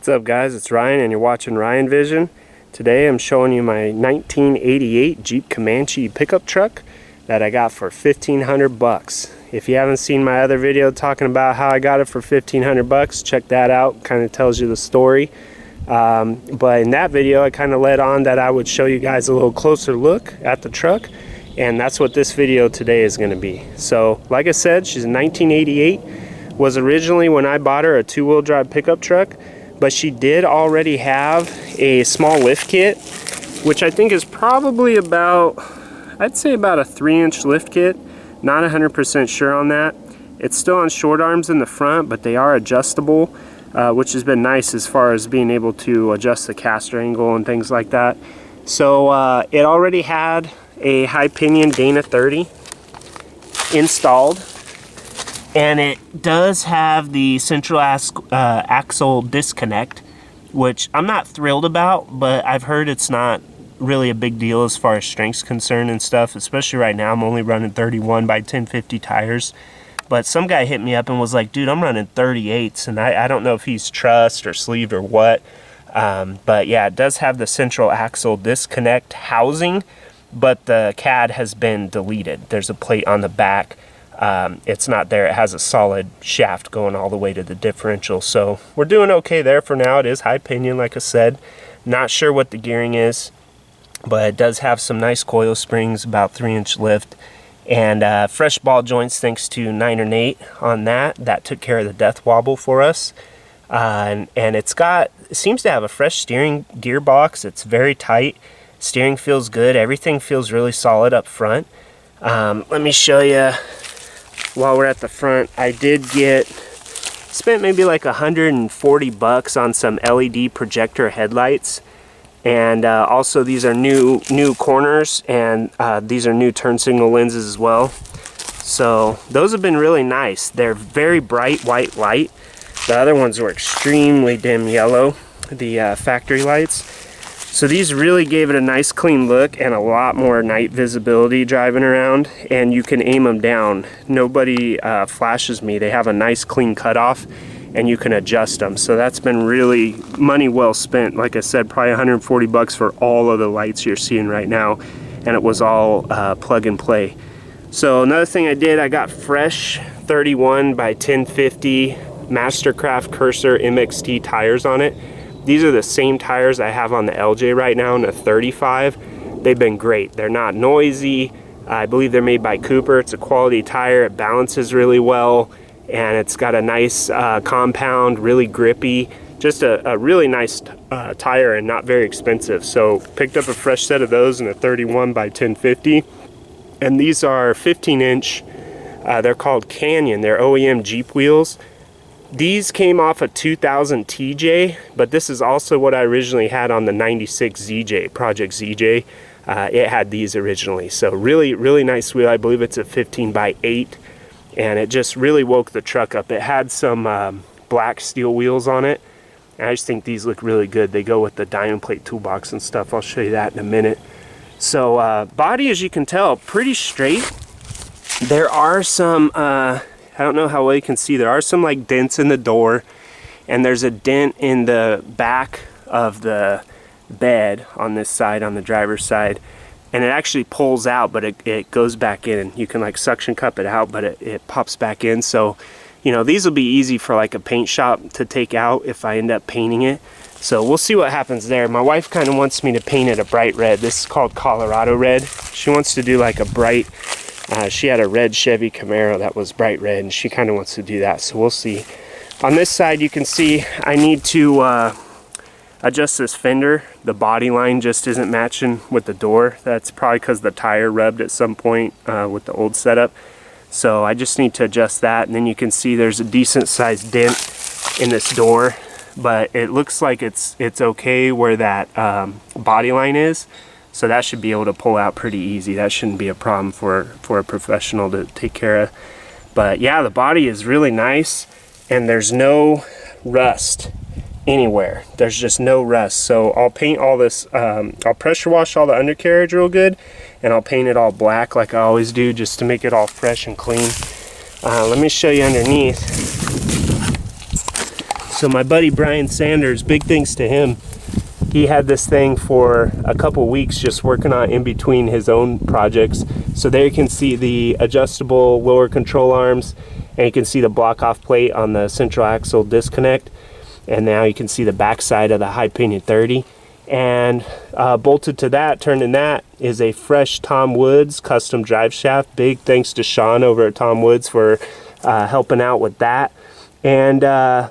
What's up guys, it's Ryan and you're watching Ryan Vision. Today I'm showing you my 1988 Jeep Comanche pickup truck that I got for 1,500 bucks. If you haven't seen my other video talking about how I got it for 1,500 bucks, check that out. Kind of tells you the story. But in that video I kind of led on that I would show you guys a little closer look at the truck, and that's what this video today is going to be. So like I said, she's a 1988. Was originally, when I bought her, a two-wheel drive pickup truck, but she did already have a small lift kit, which I think is probably about, I'd say about a 3-inch lift kit. Not 100% sure on that. It's still on short arms in the front, but they are adjustable, which has been nice as far as being able to adjust the caster angle and things like that. So it already had a high pinion Dana 30 installed. And it does have the central axle disconnect, which I'm not thrilled about, but I've heard it's not really a big deal as far as strength's concerned and stuff, especially right now. I'm only running 31 by 1050 tires. But some guy hit me up and was like, dude, I'm running 38s, and I don't know if he's trussed or sleeved or what. But yeah, it does have the central axle disconnect housing, but the CAD has been deleted. There's a plate on the back. It's not there. It has a solid shaft going all the way to the differential, so we're doing okay there for now. It is high pinion, like I said. Not sure what the gearing is, but it does have some nice coil springs, about 3-inch lift, and fresh ball joints thanks to 9 or Nate on that. That took care of the death wobble for us. And it seems to have a fresh steering gearbox. It's very tight. Steering feels good. Everything feels really solid up front. Let me show you. While we're at the front, I did spent maybe like 140 bucks on some LED projector headlights, and also these are new corners, and these are new turn signal lenses as well. So those have been really nice. They're very bright white light. The other ones were extremely dim yellow, the factory lights. So these really gave it a nice clean look and a lot more night visibility driving around, and you can aim them down. Nobody flashes me. They have a nice clean cutoff and you can adjust them. So that's been really money well spent. Like I said, probably 140 bucks for all of the lights you're seeing right now, and it was all plug and play. So another thing I did, I got fresh 31 by 1050 Mastercraft Cursor MXT tires on it. These are the same tires I have on the LJ right now in the 35. They've been great. They're not noisy. I believe they're made by Cooper. It's a quality tire. It balances really well, and it's got a nice compound, really grippy. Just a really nice tire and not very expensive. So picked up a fresh set of those in a 31 by 1050. And these are 15-inch. They're called Canyon. They're OEM Jeep wheels. These came off a 2000 TJ, but this is also what I originally had on the 96 ZJ, Project ZJ. It had these originally. So really, really nice wheel. I believe it's a 15 by 8, and it just really woke the truck up. It had some black steel wheels on it, and I just think these look really good. They go with the diamond plate toolbox and stuff. I'll show you that in a minute. So body, as you can tell, pretty straight. There are some... I don't know how well you can see, there are some like dents in the door, and there's a dent in the back of the bed on this side, on the driver's side, and it actually pulls out, but it goes back in. You can like suction cup it out, but it pops back in. So, you know, these will be easy for like a paint shop to take out if I end up painting it. So we'll see what happens there. My wife kind of wants me to paint it a bright red. This is called Colorado red. She wants to do like a bright, she had a red Chevy Camaro that was bright red, and she kind of wants to do that, so we'll see. On this side, you can see I need to adjust this fender. The body line just isn't matching with the door. That's probably because the tire rubbed at some point with the old setup. So I just need to adjust that, and then you can see there's a decent sized dent in this door, but it looks like it's okay where that body line is. So that should be able to pull out pretty easy. That shouldn't be a problem for a professional to take care of. But yeah, the body is really nice, and there's no rust anywhere. There's just no rust. So I'll paint all this, I'll pressure wash all the undercarriage real good, and I'll paint it all black like I always do, just to make it all fresh and clean. Let me show you underneath. So my buddy Brian Sanders, big thanks to him. He had this thing for a couple weeks just working on in between his own projects. So there you can see the adjustable lower control arms, and you can see the block off plate on the central axle disconnect. And now you can see the back side of the high pinion 30. And bolted to that, turned in that, is a fresh Tom Woods custom drive shaft. Big thanks to Sean over at Tom Woods for helping out with that. And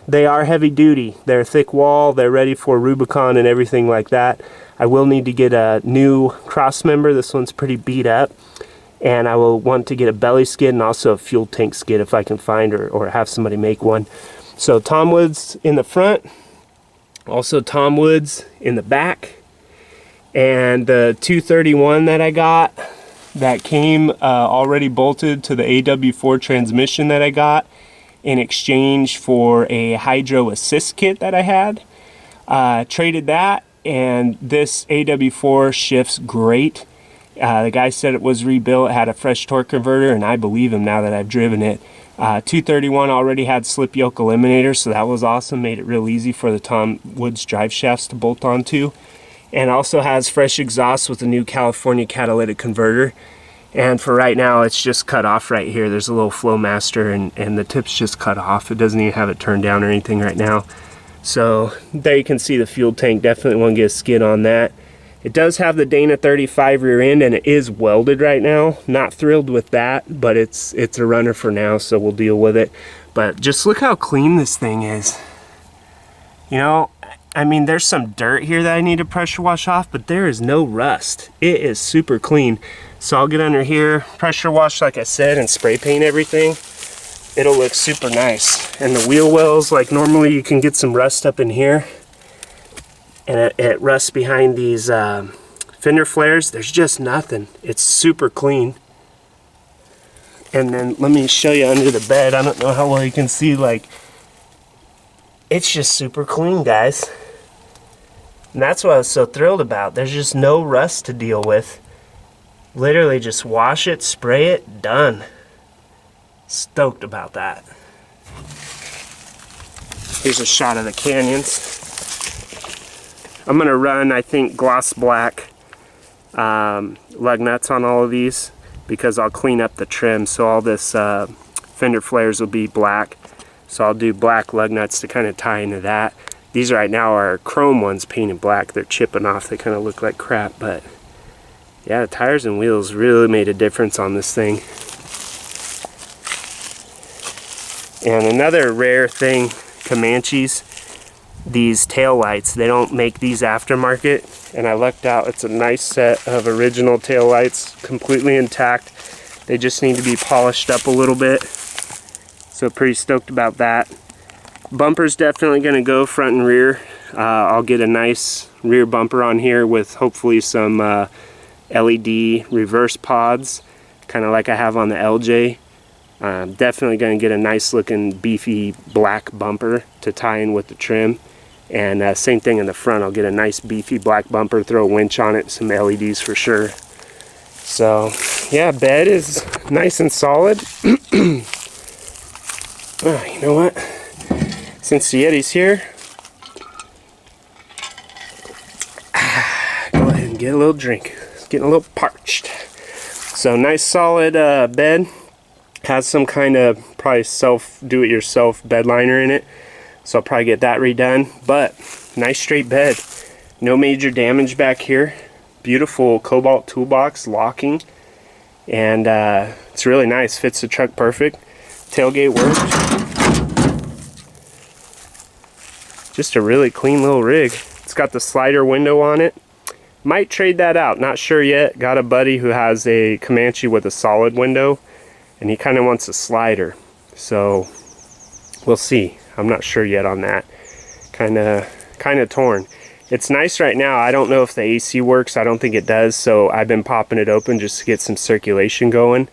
they are heavy duty. They're thick wall, they're ready for Rubicon and everything like that. I will need to get a new cross member. This one's pretty beat up. And I will want to get a belly skid and also a fuel tank skid if I can find or have somebody make one. So Tom Woods in the front, also Tom Woods in the back. And the 231 that I got, that came already bolted to the AW4 transmission that I got in exchange for a hydro assist kit that I had. Traded that, and this AW4 shifts great. The guy said it was rebuilt, it had a fresh torque converter, and I believe him now that I've driven it. 231 already had slip yoke eliminator, so that was awesome. Made it real easy for the Tom Woods drive shafts to bolt onto. And also has fresh exhaust with a new California catalytic converter. And for right now, it's just cut off right here. There's a little Flowmaster, and the tip's just cut off. It doesn't even have it turned down or anything right now. So there you can see the fuel tank. Definitely want to get a skid on that. It does have the Dana 35 rear end, and it is welded right now. Not thrilled with that, but it's a runner for now, so we'll deal with it. But just look how clean this thing is. You know, I mean, there's some dirt here that I need to pressure wash off, but there is no rust. It is super clean. So I'll get under here, pressure wash like I said, and spray paint everything. It'll look super nice. And the wheel wells, like normally you can get some rust up in here, and it rusts behind these fender flares. There's just nothing. It's super clean. And then let me show you under the bed. I don't know how well you can see, like, it's just super clean, guys. And that's what I was so thrilled about. There's just no rust to deal with. Literally just wash it, spray it, done. Stoked about that. Here's a shot of the canyons. I'm gonna run, I think, gloss black lug nuts on all of these because I'll clean up the trim. So all this fender flares will be black. So I'll do black lug nuts to kind of tie into that. These right now are chrome ones painted black. They're chipping off. They kind of look like crap, but yeah, the tires and wheels really made a difference on this thing. And another rare thing, Comanches, these tail lights, they don't make these aftermarket, and I lucked out. It's a nice set of original tail lights, completely intact. They just need to be polished up a little bit. So pretty stoked about that. Bumper's definitely going to go front and rear. I'll get a nice rear bumper on here with hopefully some LED reverse pods, kind of like I have on the LJ. Definitely going to get a nice looking beefy black bumper to tie in with the trim. And same thing in the front. I'll get a nice beefy black bumper, throw a winch on it, some LEDs for sure. So yeah, bed is nice and solid. Oh, you know what? Since the Yeti's here, go ahead and get a little drink. It's getting a little parched. So nice solid bed. Has some kind of probably do-it-yourself bed liner in it. So I'll probably get that redone. But nice straight bed. No major damage back here. Beautiful Cobalt toolbox locking. And it's really nice. Fits the truck perfect. Tailgate works. Just a really clean little rig. It's got the slider window on it. Might trade that out, not sure yet. Got a buddy who has a Comanche with a solid window, and he kind of wants a slider. So we'll see. I'm not sure yet on that. Kind of torn. It's nice right now. I don't know if the AC works. I don't think it does. So I've been popping it open just to get some circulation going.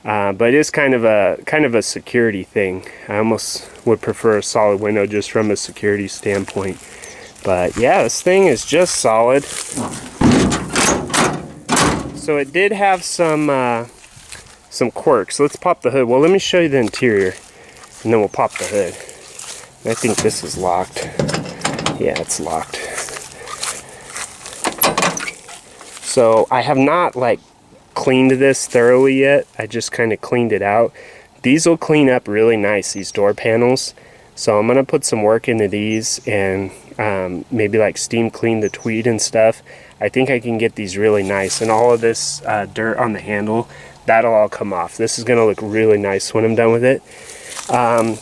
But it is kind of a security thing. I almost would prefer a solid window just from a security standpoint. But yeah, this thing is just solid. So it did have some quirks. Let's pop the hood. Well, let me show you the interior, and then we'll pop the hood. I think this is locked. Yeah, it's locked. So I have not like cleaned this thoroughly yet. I just kind of cleaned it out. These will clean up really nice, these door panels. So I'm gonna put some work into these and maybe like steam clean the tweed and stuff. I think I can get these really nice, and all of this dirt on the handle, that'll all come off. This is gonna look really nice when I'm done with it.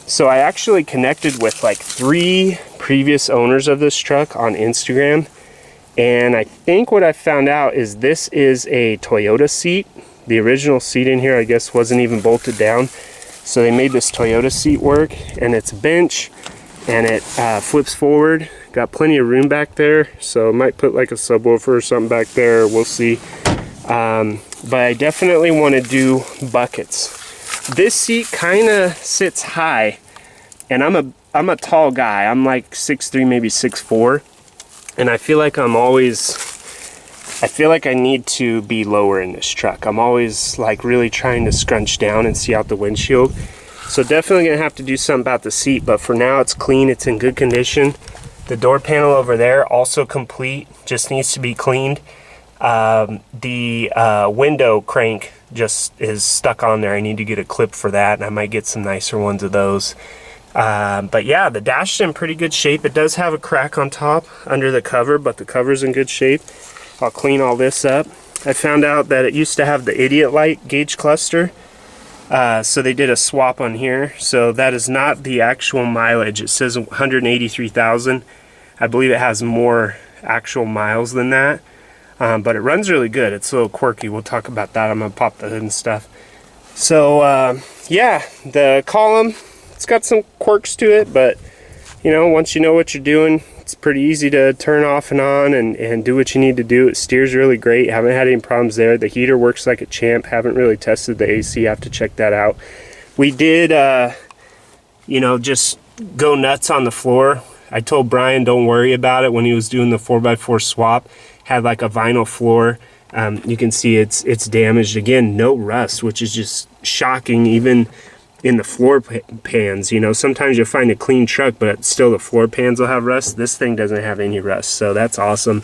So I actually connected with like 3 previous owners of this truck on Instagram, and I think what I found out is this is a Toyota seat. The original seat in here, I guess, wasn't even bolted down. So they made this Toyota seat work, and it's a bench, and it flips forward. Got plenty of room back there, so I might put like a subwoofer or something back there. We'll see. But I definitely want to do buckets. This seat kind of sits high, and I'm a tall guy. I'm like 6'3", maybe 6'4", and I feel like I feel like I need to be lower in this truck. I'm always like really trying to scrunch down and see out the windshield. So definitely gonna have to do something about the seat, but for now it's clean, it's in good condition. The door panel over there, also complete, just needs to be cleaned. The window crank just is stuck on there. I need to get a clip for that, and I might get some nicer ones of those. But yeah, the dash is in pretty good shape. It does have a crack on top under the cover, but the cover's in good shape. I'll clean all this up. I found out that it used to have the idiot light gauge cluster, so they did a swap on here. So that is not the actual mileage. It says 183,000. I believe it has more actual miles than that, but it runs really good. It's a little quirky. We'll talk about that. I'm gonna pop the hood and stuff. So yeah, the column, it's got some quirks to it, but you know, once you know what you're doing, it's pretty easy to turn off and on and do what you need to do. It steers really great. Haven't had any problems there. The heater works like a champ. Haven't really tested the AC. Have to check that out. We did, you know, just go nuts on the floor. I told Brian don't worry about it when he was doing the 4x4 swap. Had like a vinyl floor. You can see it's damaged. Again, no rust, which is just shocking. Even in the floor pans, you know, sometimes you'll find a clean truck, but still the floor pans will have rust. This thing doesn't have any rust, so that's awesome.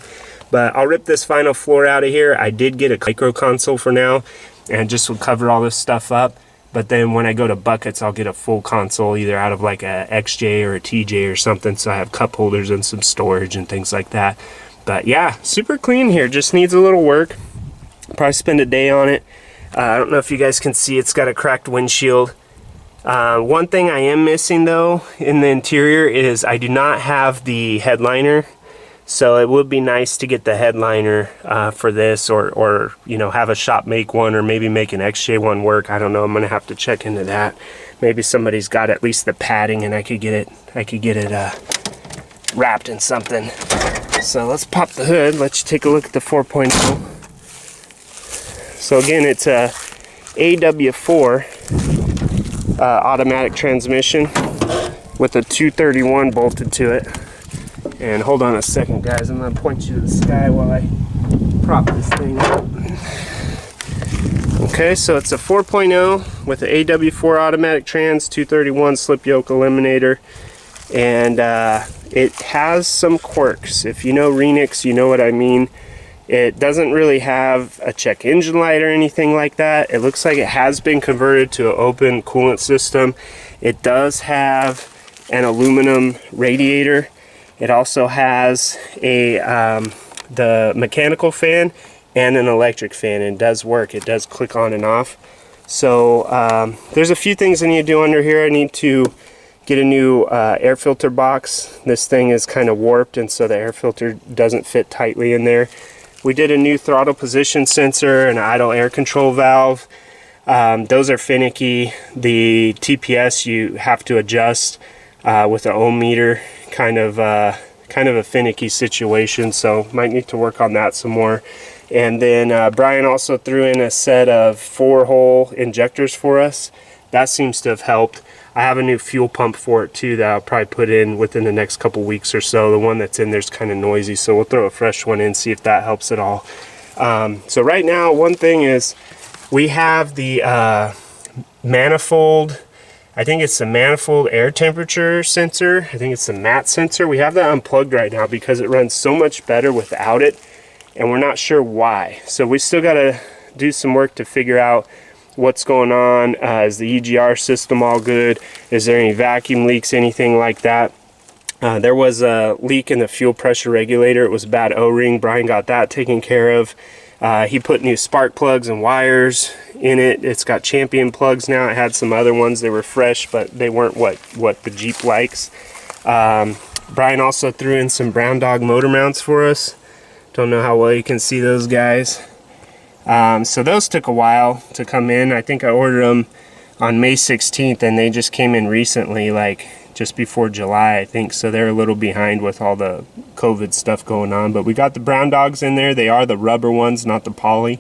But I'll rip this vinyl floor out of here. I did get a micro console for now, and just will cover all this stuff up. But then when I go to buckets, I'll get a full console, either out of like a XJ or a TJ or something, so I have cup holders and some storage and things like that. But yeah, super clean here. Just needs a little work. Probably spend a day on it. I don't know if you guys can see, it's got a cracked windshield. One thing I am missing though in the interior is I do not have the headliner, so it would be nice to get the headliner for this, or you know, have a shop make one, or maybe make an XJ one work. I don't know. I'm gonna have to check into that. Maybe somebody's got at least the padding, and I could get it wrapped in something. So let's pop the hood. Let's take a look at the 4.0. So again, it's a AW4. Automatic transmission with a 231 bolted to it. And hold on a second, guys, I'm going to point you to the sky while I prop this thing up. Okay, so it's a 4.0 with an AW4 automatic trans, 231 slip yoke eliminator, and it has some quirks. If you know Renix, you know what I mean. It doesn't really have a check engine light or anything like that. It looks like it has been converted to an open coolant system. It does have an aluminum radiator. It also has a the mechanical fan and an electric fan, and it does work. It does click on and off. So there's a few things I need to do under here. I need to get a new air filter box. This thing is kind of warped, and so the air filter doesn't fit tightly in there. We did a new throttle position sensor and an idle air control valve. Those are finicky. The TPS you have to adjust with an ohm meter. Kind of a finicky situation, so might need to work on that some more. And then Brian also threw in a set of 4-hole injectors for us. That seems to have helped. I have a new fuel pump for it too that I'll probably put in within the next couple weeks or so. The one that's in there's kind of noisy, so we'll throw a fresh one in, see if that helps at all. So right now, one thing is we have the manifold. I think it's the manifold air temperature sensor. I think it's the mat sensor. We have that unplugged right now because it runs so much better without it, and we're not sure why. So we still got to do some work to figure out what's going on. Is the EGR system all good? Is there any vacuum leaks, anything like that? There was a leak in the fuel pressure regulator. It was a bad O-ring. Brian got that taken care of. He put new spark plugs and wires in it. It's got Champion plugs now. It had some other ones. They were fresh, but they weren't what the Jeep likes. Brian also threw in some Brown Dog motor mounts for us. Don't know how well you can see those guys. So those took a while to come in. I think I ordered them on May 16th, and they just came in recently, like just before July, I think. So they're a little behind with all the COVID stuff going on. But we got the Brown Dogs in there. They are the rubber ones, not the poly.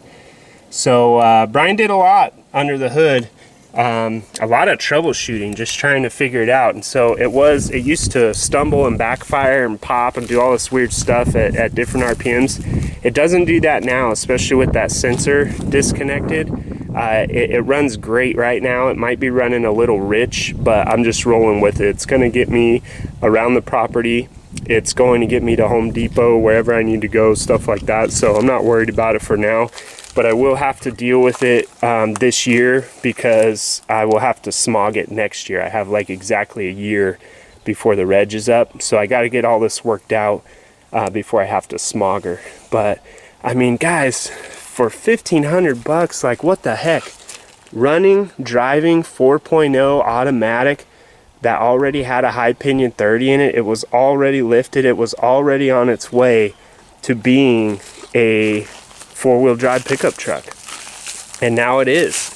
So Brian did a lot under the hood. A lot of troubleshooting, just trying to figure it out. And so it used to stumble and backfire and pop and do all this weird stuff at different RPMs. It doesn't do that now, especially with that sensor disconnected. It runs great right now. It might be running a little rich, but I'm just rolling with it. It's going to get me around the property. It's going to get me to Home Depot, wherever I need to go, stuff like that. So I'm not worried about it for now. But I will have to deal with it this year, because I will have to smog it next year. I have like exactly a year before the reg is up. So I got to get all this worked out before I have to smog her. But I mean, guys, for 1,500 bucks, like what the heck? Running, driving 4.0 automatic that already had a high pinion 30 in it. It was already lifted. It was already on its way to being a four-wheel drive pickup truck, and now it is,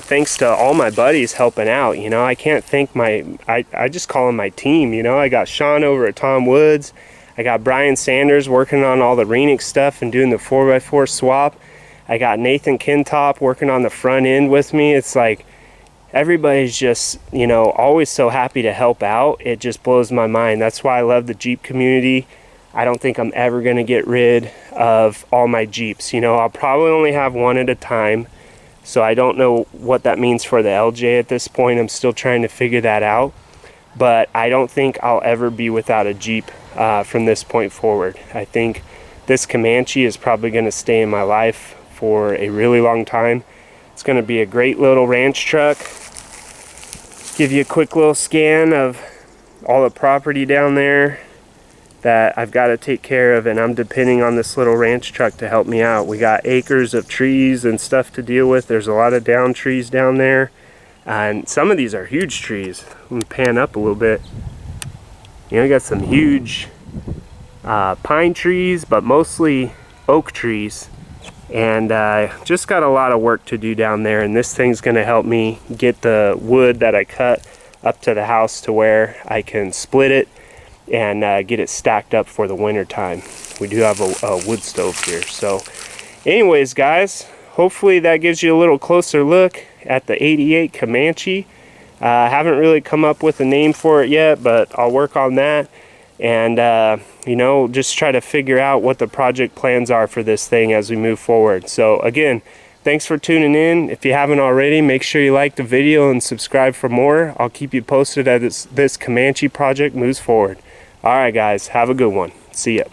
thanks to all my buddies helping out. You know, I can't thank I just call them my team. You know, I got Sean over at Tom Woods. I got Brian Sanders working on all the Renix stuff and doing the 4x4 swap. I got Nathan Kintop working on the front end with me. It's like everybody's just, you know, always so happy to help out. It just blows my mind. That's why I love the Jeep community. I don't think I'm ever going to get rid of all my Jeeps. You know, I'll probably only have one at a time. So I don't know what that means for the LJ at this point. I'm still trying to figure that out. But I don't think I'll ever be without a Jeep from this point forward. I think this Comanche is probably going to stay in my life for a really long time. It's going to be a great little ranch truck. Give you a quick little scan of all the property down there that I've got to take care of, and I'm depending on this little ranch truck to help me out. We got acres of trees and stuff to deal with. There's a lot of down trees down there, and some of these are huge trees. Let me pan up a little bit. You know, we got some huge pine trees, but mostly oak trees, and just got a lot of work to do down there. And this thing's going to help me get the wood that I cut up to the house to where I can split it and get it stacked up for the winter time. We do have a wood stove here. So anyways, guys, hopefully that gives you a little closer look at the 88 Comanche. I haven't really come up with a name for it yet, but I'll work on that, and you know, just try to figure out what the project plans are for this thing as we move forward. So again, thanks for tuning in. If you haven't already, make sure you like the video and subscribe for more. I'll keep you posted as this Comanche project moves forward. All right, guys, have a good one. See ya.